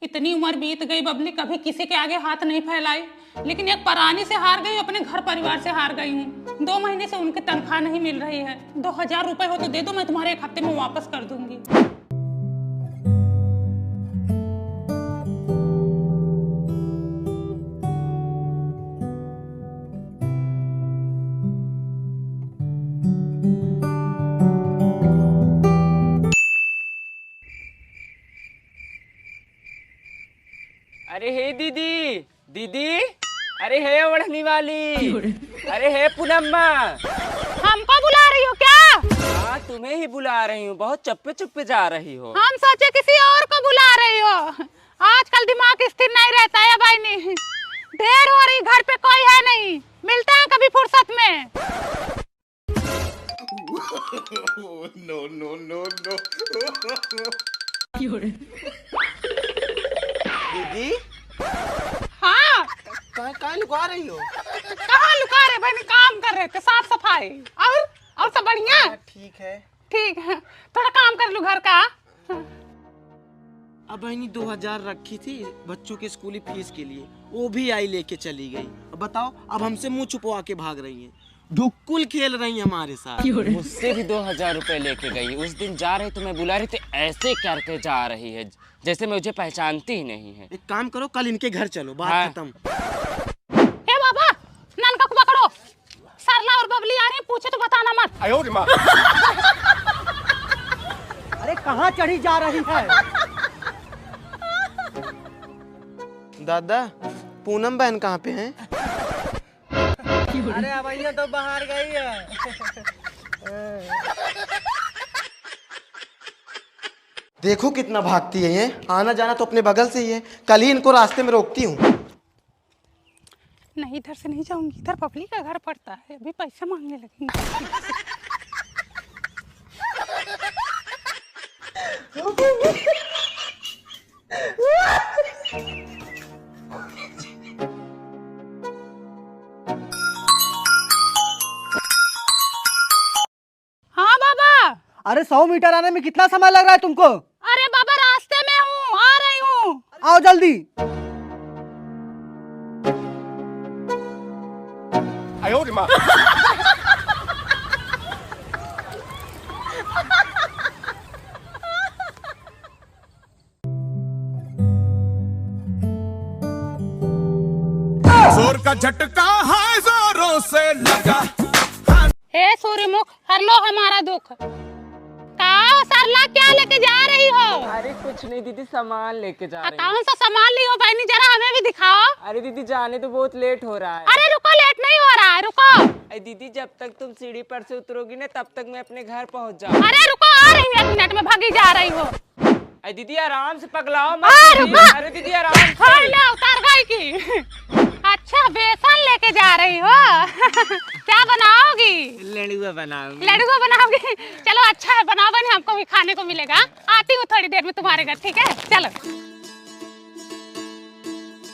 इतनी उम्र बीत गई बबली, कभी किसी के आगे हाथ नहीं फैलाई, लेकिन एक परानी से हार गई, अपने घर परिवार से हार गई हूँ। 2 महीने से उनकी तनख्वाह नहीं मिल रही है। 2000 रुपए हो तो दे दो, मैं तुम्हारे 1 हफ्ते में वापस कर दूंगी। अरे हे दीदी, दीदी, अरे हे ओढ़नी वाली, अरे हे पूनम्मा। हमको बुला रही हो क्या? हाँ तुम्हें ही बुला रही हूँ, बहुत चप्पे चुप्पे जा रही हो। हम सोचे किसी और को बुला रही हो। आजकल दिमाग स्थिर नहीं रहता है भाई। नहीं देर हो रही, घर पे कोई है नहीं, मिलते हैं कभी फुर्सत में। No, no, no, no. दीदी हाँ कहाँ लुका रही हो? कहाँ लुका रहे भाई, काम कर रहे थे, साफ सफाई। और सब बढ़िया? ठीक है। ठीक है, थोड़ा काम कर लूं घर का। अब बहनी 2000 रखी थी बच्चों के स्कूली फीस के लिए, वो भी आई लेके चली गई। अब बताओ, अब हमसे मुंह छुपवा के भाग रही हैं, ढुक्कुल खेल रही हैं हमारे साथ। मुझसे भी 2000 रुपए लेके गई। उस दिन जा रही तो मैं बुला रही थी, ऐसे करके जा रही है जैसे मुझे पहचानती ही नहीं है। एक काम करो, कल इनके घर चलो, बात हाँ। खत्म। हे बाबा, नल का कुआ करो। सरला और बबली आ रही हैं, पूछे तो बताना मत। अरे कहाँ चढ़ी जा रही है? दादा, पूनम बहन कहाँ पे हैं? अरे अब ये तो बाहर गई है। देखो कितना भागती है ये, आना जाना तो अपने बगल से ही है। कल ही इनको रास्ते में रोकती हूँ। नहीं, इधर से नहीं जाऊंगी, इधर बबली का घर पड़ता है, अभी पैसे मांगने लगेंगे। हाँ बाबा। अरे 100 मीटर आने में कितना समय लग रहा है तुमको? अरे बाबा, रास्ते में हूँ, आ रही हूँ। आओ जल्दी। जोर का झटका है, जोरों से लगा। हे सूर्यमुख, हर लो हमारा दुख। का सरला, क्या लेके जा रही हो? अरे कुछ नहीं दीदी, सामान लेके जा रही हूँ। कौन सा सामान ली हो बहनी, जरा हमें भी दिखाओ। अरे दीदी जाने तो बहुत लेट हो रहा है। अरे रुको, लेट नहीं हो रहा है, रुको। अरे दीदी जब तक तुम सीढ़ी पर से उतरोगी ना, तब तक मैं अपने घर पहुँच जाऊँ। अरे रुको, आ रही हूँ, 1 मिनट में भागी जा रही हो। अरे दीदी आराम से पगलाओ मत अरे दीदी। रुको। अरे दीदी आराम से। हाँ, ले उतार गई की। अच्छा, बेसन लेके जा रही हो। क्या बनाओगी? लड़ुआ बनाऊंगी। लड्डू बनाओगी? चलो अच्छा है, बनाओ, बनी हमको भी खाने को मिलेगा। आती हूँ थोड़ी देर में तुम्हारे घर, ठीक है? चलो।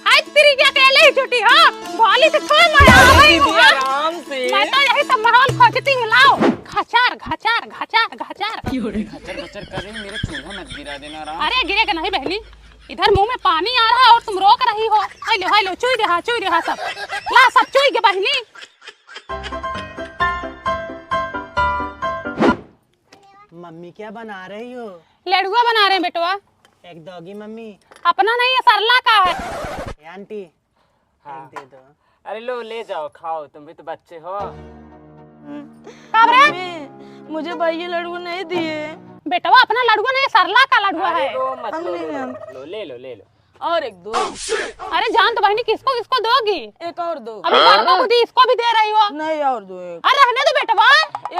हाय तेरी, क्या अकेले ही छुट्टी हो? भोली से छोड़ मैं आ गई हूँ। दीदी आराम से। मैं तो यही सब माहौल खोजती हूँ, लाओ। घचार घचार घचार घचार। खचर खचर कर रही, मेरा चूल्हा मत गिरा देना। आराम। अरे गिरेगा नहीं बहनी, इधर मुंह में पानी आ रहा है और तुम रोक रही हो। हाय लो, चुई रहा सब। ला सब चुई के बहनी। मम्मी क्या बना रही हो? लड्डुआ बना रहे हैं बेटवा। एक दोगी मम्मी? अपना नहीं है, सरला का है। ए आंटी, हाँ। एक दे दो। अरे लो ले जाओ, खाओ, तुम भी तो बच्चे हो। कब रे? मुझे भैया लड्डू नहीं दिए। बेटवा अपना लड्डुआ नहीं, सरला का लड्डुआ अरे है। रो मत, लो, ले लो। और एक दो। अरे जान तो बहनी, किसको किसको दोगी? एक और दो। अभी बड़का को दी, इसको भी दे रही हो? नहीं और दो। एक अरे रहने दो बेटवा।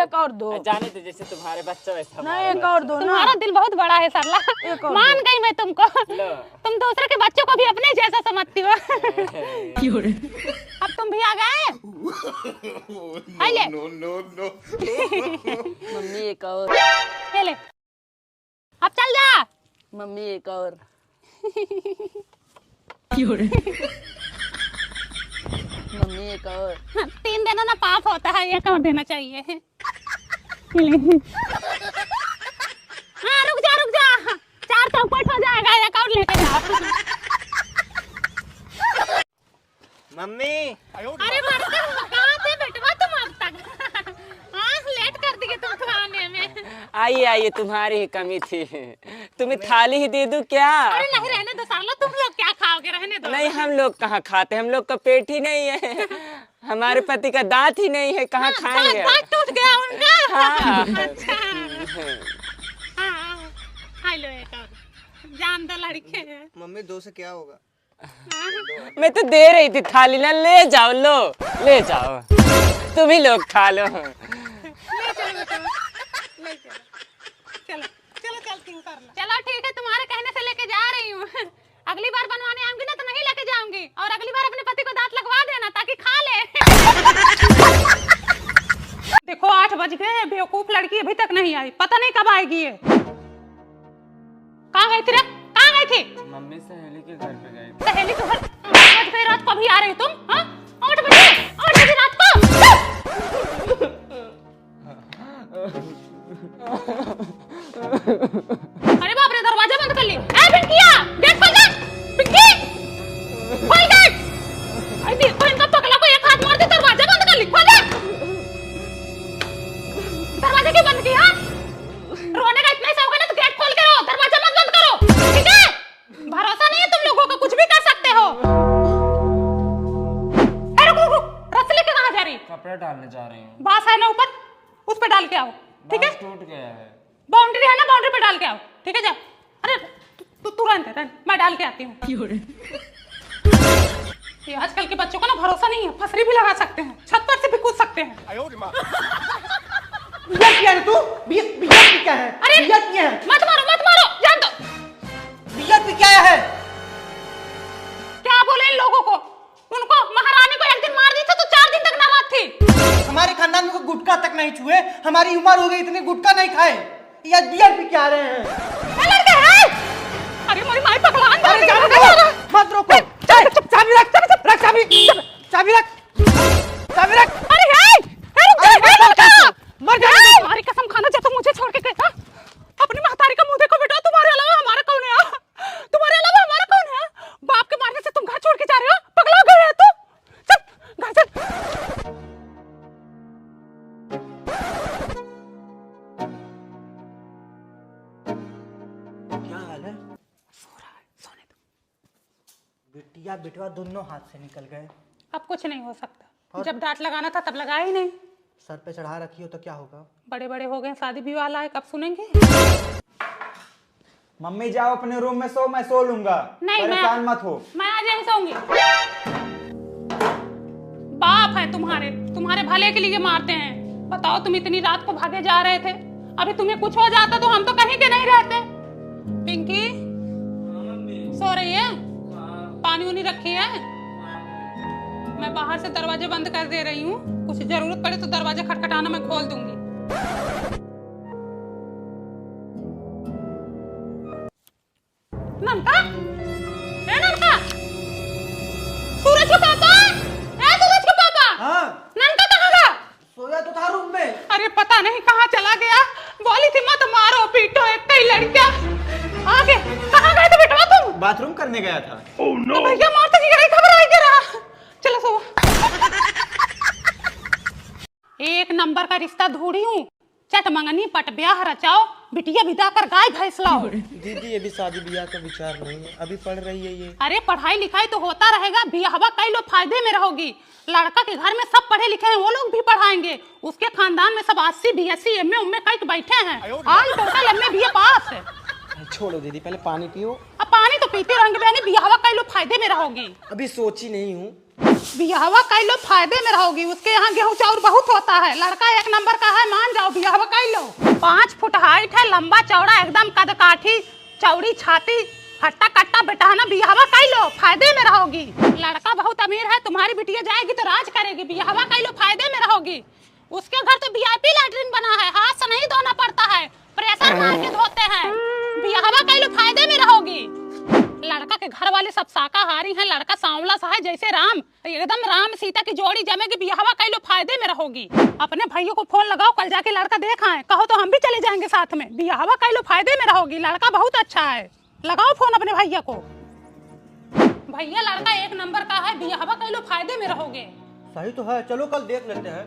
एक और दो। जाने तो जैसे तुम्हारे बच्चा वैसा नहीं एक और दो ना। तुम्हारा दिल बहुत बड़ा है सरला, एक और मान गई मैं तुमको। लो। तुम दूसरे के बच्चों को भी अपने जैसा समझती हो। अब तुम भी आ गए? ले। No, no, no. मम्मी एक और। ले। अब चल जा। मम्मी एक और। मम्मी एक और। 3 देना ना पाप होता है, 1 और देना चाहिए। हाँ रुक जा, 4 चौपट हो जाएगा, 1 एक और लेके जाओ। मम्मी अरे बर्तन कहाँ थे बेटवा तुम अब तक? हाँ लेट कर दिए तुम खाने में। आइए आइए, तुम्हारी ही कमी थी। तुम्हें थाली ही दे दूं क्या? अरे नहीं रहने दो साला, तुम लोग क्या खाओगे, रहने दो। नहीं, हम लोग कहाँ खाते, हम लोग का पेट ही नहीं है, हमारे पति का दांत ही नहीं है, कहाँ खाएंगे? दांत टूट गया उनका। हाँ। अच्छा हाँ, खा लो एक और, जान दो लड़के हैं। मम्मी 2 से क्या होगा? मैं तो दे रही थी थाली ना, ले जाओ, लो ले जाओ, तुम ही लोग खा लो। ले चलो बेटा, ले चलो, चलो चलो चलती हूँ, कर लो। चलो ठीक है, तुम्हारे कहने से लेके जा रही हूँ। अगली बार बनवाने आऊंगी ना तो नहीं लेके जाऊंगी, और अगली बार अपने पति को दांत लगवा देना ताकि खा ले। देखो 8 बज गए, बेवकूफ लड़की अभी तक नहीं आई, पता नहीं कब आएगी ये। कहाँ गई थी रे, कहाँ गई थी? मम्मी सहेली के घर पे गई। सहेली तो 8 बज गए रात को, अभी आ रही हो तुम? हाँ 8 बजे रात को। अरे बाप रे, दरवाजा बंद कर ली। ए पिंकिया, गेट खोल दे। पिंकी खोल गेट। अरे देखो इनका पगला को एक हाथ मार दे, दरवाजा बंद कर ली, खोल दे। दरवाजा क्यों बंद किया? रोने का इतना शौक है ना तो गेट खोल के रहो, दरवाजा मत बंद करो, ठीक है? भरोसा नहीं है तुम लोगों का, कुछ भी कर सकते हो। अरे रुक रुक, रस्सी लेके कहाँ जा रही? कपड़ा डालने जा रही हूँ। बांस है ना ऊपर, उस पे डाल के आओ, ठीक है? टूट गया है। बाउंड्री है ना, बाउंड्री पे डाल के आओ, ठीक है? जाओ। अरे तू रहने, मैं डाल के आती हूँ। ये आजकल के बच्चों को ना भरोसा नहीं है, फसरी भी लगा सकते हैं, छत पर से भी कूद सकते हैं। बिया क्या है तू? बिया क्या है? अरे बिया क्या है? मत मारो, जान दो। बिया क्या है? क्या बोले इन लोगों को? उनको महारानी को एक दिन मार दी थी तो 4 दिन तक नाराज थी। हमारे खानदान में गुटखा तक नहीं छुए, हमारी उम्र हो गई इतनी गुटखा नहीं खाए। या बिया पी क्या रहे हैं? लड़के हैं? अरे मेरी माई पगलान कर अरे दी। मत रोको, चाबी रख, रख चाबी, चाबी रख, चाबी रख। अरे मर जाएगा। तुम्हारी कसम खाना, जब तुम मुझे छोड़ के गए था, अपनी महतारी का मुंह देखो बेटा, तुम्हारे अलावा हमारा कौन है? तुम्हारे अलावा हमारा कौन है? बाप के मारने से तुम घर छोड़ के जा रहे हो, पगला गए हो तुम। चल घर चल। क्या हाल है? सो रहा है, सोने दो। बिटिया बिटवा दोनों हाथ से निकल गए। अब कुछ नहीं हो सकता, जब डांट लगाना था तब लगाया ही नहीं। सर पे चढ़ा रखी हो तो क्या होगा? बड़े बड़े हो गए, शादी विवाह लायक, अब सुनेंगे। मम्मी जाओ अपने रूम में सो, मैं सो लूंगा। नहीं, परेशान मत हो। मैं आज यहीं सोऊंगी। बाप है तुम्हारे भले के लिए मारते हैं। बताओ, तुम इतनी रात को भागे जा रहे थे, अभी तुम्हें कुछ हो जाता तो हम तो कहीं के नहीं रहते। पिंकी सो रही है? पानी उनी रखी है? मैं बाहर से दरवाजे बंद कर दे रही हूँ, कुछ जरूरत पड़े तो दरवाजा खटखटाना मैं खोल दूंगी। नंका? नंका? सूरज के पापा? सूरज के पापा? हाँ, नंका कहाँ गया? सोया तो था रूम में। अरे पता नहीं कहाँ चला गया, बोली थी मत मारो पीटो एक कई लड़कियां। आगे कहाँ गए थे बेटवा तुम? बाथरूम करने गया था। भैया मारते जी गई, घबराई के रहा। चलो सो। एक नंबर का रिश्ता ढूंढी हूँ, चट मंगनी पट ब्याह रचाओ, बिटिया विदा कर गाय भैंस लाओ। दीदी अभी शादी ब्याह का विचार नहीं है, अभी पढ़ रही है ये। अरे पढ़ाई लिखाई तो होता रहेगा, बियाहवा कई लोग फायदे में रहोगी। लड़का के घर में सब पढ़े लिखे हैं, वो लोग भी पढ़ाएंगे। उसके खानदान में सब 80 BSc MA उम्मे कई बैठे हैं, ऑल टोटल MA BA पास है। छोड़ो दीदी, पहले पानी पियो। अब पानी तो पीते रहेंगे बहनी, बियाहवा कई लोग फायदे में रहोगी। अभी सोची नहीं हूँ। बियाहवा कई लोग फायदे में रहोगी, उसके यहाँ गेहूं चाउर बहुत होता है। लड़का एक नंबर का है, मान जाओ, बियाहवा कई लो। 5 फुट हाइट है, लंबा चौड़ा एकदम कद काठी, चौड़ी छाती, हट्टा कट्टा बेटाना, बियाहवा कई लो, फायदे में रहोगी। लड़का बहुत अमीर है, तुम्हारी बिटिया जाएगी तो राज करेगी, बियाहवा कई लो, फायदे में रहोगी। उसके घर तो VIP लैट्रिन बना है, हाथ से नहीं धोना पड़ता है, प्रेशर मार के धोते हैं। बियाहवा कई लो, फायदे में रहोगी। लड़का के घर वाले सब शाकाहारी हैं, लड़का सांवला सा है जैसे राम, एकदम राम सीता की जोड़ी जमेगी, बियाहवा कई लो, फायदे में रहोगी। अपने भाइयों को फोन लगाओ, कल जाके लड़का देखा है, कहो तो हम भी चले जाएंगे साथ में, बियाहवा कई लो, फायदे में रहोगी। लड़का बहुत अच्छा है। लगाओ फोन अपने भैया को। भैया लड़का एक नंबर का है, बियाहवा कर लो, फायदे में रहोगे। सही तो है, चलो कल देख लेते हैं।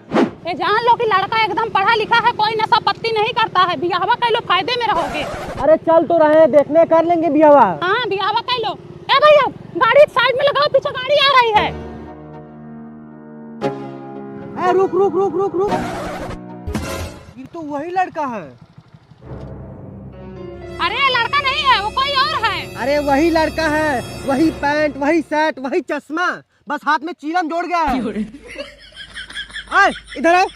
ये जान लो कि लड़का एकदम पढ़ा लिखा है, कोई नशा पत्ती नहीं करता है, बियाहवा कर लो, फायदे में रहोगे। अरे चल तो रहे हैं, देखने कर लेंगे बियावा। हाँ बियाहवा कर लो। ए भैया गाड़ी साइड में लगाओ, पीछे गाड़ी आ रही है। ए रुक रुक रुक रुक रुक, ये तो वही लड़का है। अरे ये लड़का नहीं है, वो कोई और है। अरे वही लड़का है, वही पैंट, वही शर्ट, वही चश्मा, बस हाथ में चीलम जोड़ गया है। आए इधर आओ।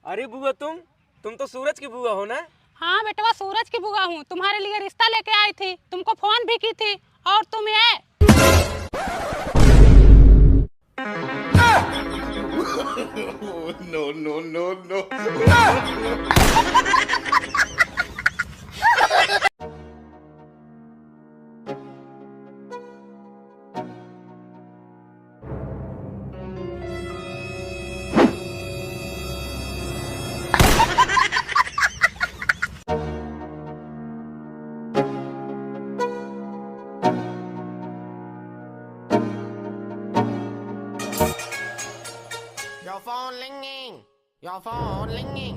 अरे बुआ तुम तो सूरज की बुआ हो ना? हाँ बेटवा सूरज की बुआ हूँ, तुम्हारे लिए रिश्ता लेके आई थी, तुमको फोन भी की थी, और तुम ये No, no, no, no. Your phone ringing. Your phone ringing.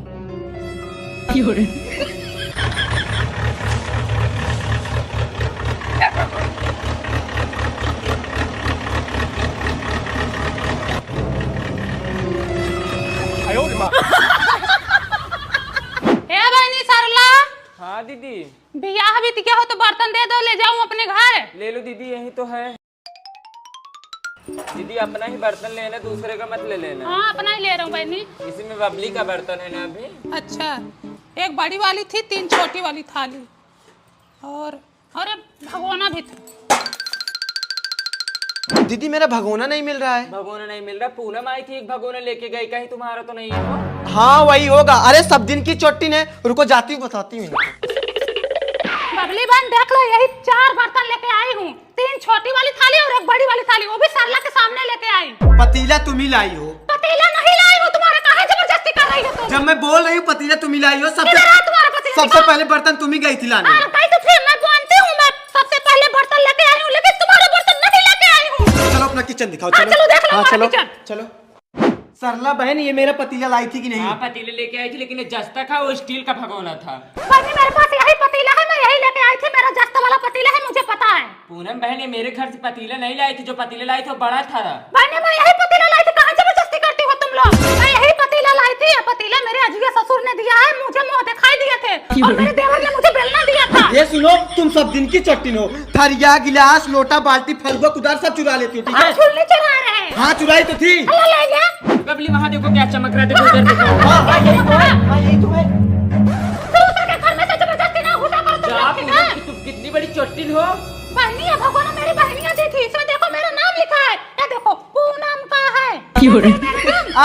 ए बहनी सरला, हाँ दीदी। बियाह भी क्या हो तो बर्तन दे दो, ले जाऊं अपने घर। ले लो दीदी, यही तो है। दीदी अपना ही बर्तन लेना, दूसरे का मत ले लेना। हाँ अपना ही ले रहा हूँ बहनी। इसी में बबली का बर्तन है ना अभी। अच्छा, एक बड़ी वाली थी, 3 छोटी वाली थाली, और एक भगोना भी था। दीदी मेरा भगोना नहीं मिल रहा है। भगोना नहीं मिल रहा? पूनम आई थी, एक भगोना लेके गई, कहीं तुम्हारा तो नहीं है वो? हाँ वही होगा। अरे सब दिन की चोटी ने, रुको जाती हूँ बताती हूँ। बबली बहन देख लो, यही 4 बर्तन लेके आई हूँ, 3 छोटी वाली थाली और एक बड़ी वाली थाली, वो भी सरला के सामने लेके आई। पतीला तुम ही लाई हो। पतीला नहीं लाई हो, तुम्हारे काहे जबरदस्ती कर रही हो तुम? जब मैं बोल रही हूँ पतीला तुम ही लाई हो, किधर है तुम्हारा पतीला? सबसे पहले बर्तन तुम ही गई थी लाने। कहीं तो फिर मैं जानती हूँ, मैं सबसे पहले बर्तन लेके आई हूँ, लेकिन तुम्हारा बर्तन नहीं लेके आई हूँ। चलो अपना किचन दिखाओ। हाँ, चलो देख लो हाँ, हमारा चलो किचन। चलो। सरला बहन ये मेरा पतीला लाई थी कि नहीं? हाँ पतीले लेके आई थी, लेकिन ये जस्ता था, वो स्टील का भगोना था। बहनी मेरे पास यही पतीला है, मैं यही लेके आई थी, मेरा जस्ता वाला पतीला है, मुझे पता है। पूनम बहन ये मेरे घर से पतीला नहीं लाई थी, जो पतीला लाई थी वो बड़ा था। बहनी मैं यही पतीला लाई थी, कहाँ जबरदस्ती करती हो तुम लोग? मैं यही पतीला लाई थी, ये पतीला मेरे अजय ससुर ने दिया है, मुझे मुंह दिखाई दिए थे, और मेरे देवर ने मुझे बेलना दिया था। ये सुनो, तुम सब दिन की चट्टी हो, थरिया गिलास लोटा बाल्टी फलुआ कुदार सब चुरा लेती हो, ठीक है? छुल्ली चुरा रहे हैं। हाँ चुराई तो थी। अल्लाह ले गया। बबली वहाँ देखो क्या चमक रहा, देखो उधर देखो। हाँ यही तो है, हाँ यही तो है। दूसरे के घर में से जबरदस्ती ना घुसा करो तुम लोग, ठीक है? तुम कितनी बड़ी चोटिल हो। बहनी ये भगवान मेरी बहनियां दी थी, इसमें देखो मेरा नाम लिखा है, ये देखो पूनम का है।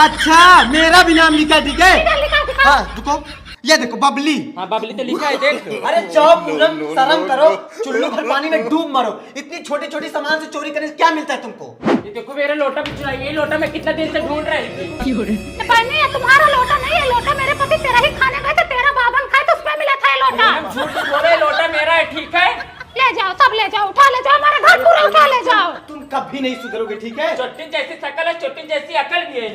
अच्छा मेरा भी नाम लिखा है, ठीक है? इधर लिखा दिखा। हाँ देखो, ये देखो बबली। हाँ बबली तो लिखा है, देख। अरे जाओ पूनम, शर्म करो, चुल्लू भर पानी में डूब मरो। इतनी छोटी छोटी सामान से चोरी करने से क्या मिलता है तुमको? ये देखो मेरा लोटा भी चुराई, ये लोटा मैं कितना देर से ढूंढ रही थी। बहनी ये तुम्हारा लोटा नहीं है, लोटा मेरे पति तेरा ही खाने गए थे, तेरा बाबन खाए तो उसमें मिला था ये लोटा। हम झूठ बोल रहे, लोटा मेरा है, ठीक है? ले जाओ, सब ले जाओ, उठा ले जाओ, हमारा घर पूरा उठा ले जाओ। तुम कभी नहीं सुधरोगे, ठीक है? चोटिन जैसी शकल है, चोटिन जैसी अकल भी है।